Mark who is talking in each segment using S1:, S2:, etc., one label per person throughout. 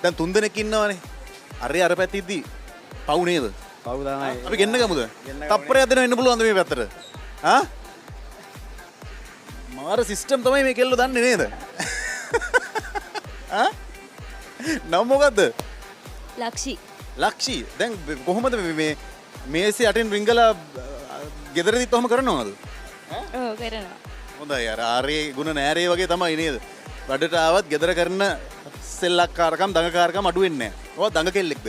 S1: දැන් 3 දෙනෙක් ඉන්නවනේ. අර පැත්තේදී පව් නේද?
S2: පව් තමයි.
S1: අපි ගෙන්න ගමුද? තප්පරයක් දෙන්න වෙන්න පුළුවන්ද මේ පැත්තට? ආ? මාර සිස්ටම් තමයි මේ කෙල්ලෝ දන්නේ නේද? ආ? නම මොකද්ද?
S3: ලක්ෂි.
S1: ලක්ෂි. දැන් කොහොමද මේ මේසේ යටින් රිංගලා ගෙදරදිත් ඔහම කරනවද?
S3: ඔව් කරනවා.
S1: හොඳයි අර ආරේ ගුණ නෑරේ වගේ තමයි නේද? වැඩට ආවත් ගෙදර කරන සෙල්ලක්කාරකම් දඟකාරකම් අඩු වෙන්නේ නැහැ. ඔය දඟ කෙල්ලෙක්ද?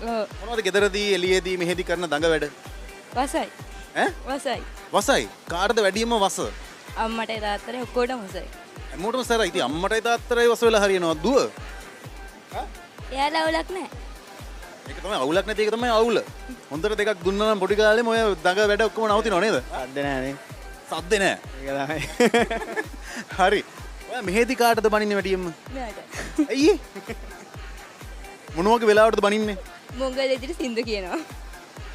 S3: ඔව්.
S1: මොනවද ගෙදරදී එළියේදී මෙහෙදී කරන දඟ වැඩ?
S3: වසයි.
S1: ඈ?
S3: වසයි.
S1: වසයි. කාටද වැඩියම වස?
S3: අම්මටයි තාත්තටයි ඔක්කොටම වසයි.
S1: හැමෝටම සරයි. ඉතින් අම්මටයි තාත්තටයි වස වෙලා හරියනවා දුව.
S3: එයාලා අවුලක් නැහැ.
S1: ඒක තමයි අවුලක් නැති එක තමයි අවුල. හොඳට දෙකක් දුන්නා නම් පොඩි කාලේම ඔය දඟ වැඩ ඔක්කොම නවතිනව නේද?
S2: සද්ද නැහැනේ.
S1: සද්දේ නෑ.
S2: ඒක තමයි.
S1: හරි. ඔයා මෙහෙදි කාටද බනින්නේ වැඩියෙන්ම?
S3: මෙයාට.
S1: ඇයි? මොන වගේ වෙලාවටද බනින්නේ?
S3: මොංගල විදිහට සින්දු කියනවා.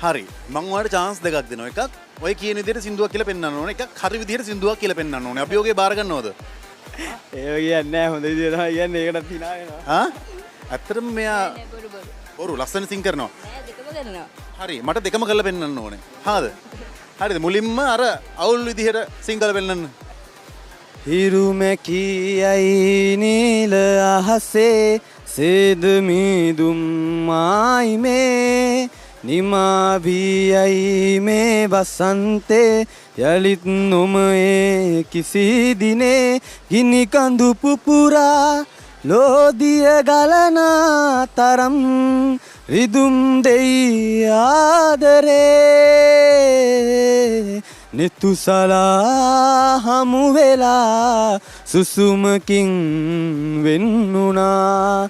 S1: හරි. මං ඔයාලට chance දෙකක් දෙනවා. එකක් ඔය කියන විදිහට සින්දුවක් කියලා පෙන්වන්න ඕනේ. එකක් හරි විදිහට සින්දුවක් කියලා පෙන්වන්න ඕනේ. අපි ඔගේ බාර ගන්නවද?
S2: ඒක කියන්නේ නැහැ හොඳ විදියට තමයි කියන්නේ. ඒකටත් hina වෙනවා.
S1: ආ? ඇත්තටම මෙයා
S3: නෑ බොරු බොරු.
S1: ඔරු ලස්සන සිං කරනවා.
S3: නෑ දෙකම කරනවා.
S1: හරි. මට දෙකම කරලා පෙන්වන්න ඕනේ. හාද? හරිද? මුලින්ම අර අවුල් විදිහට සිං කරලා පෙන්වන්න.
S2: හිරුමැකියයි නීල අහසේ සේද මීදුම් මායි මේ නිමාවියයි මේ වසන්තේ යළිත් නොමයේ කිසි දිනේ ගිනි කඳු පුපුරා ලෝදිය ගලන තරම් රිදුම් දෙයි ආදරේ නිතුසලා හමු වෙලා සුසුමකින් වෙන්නුනා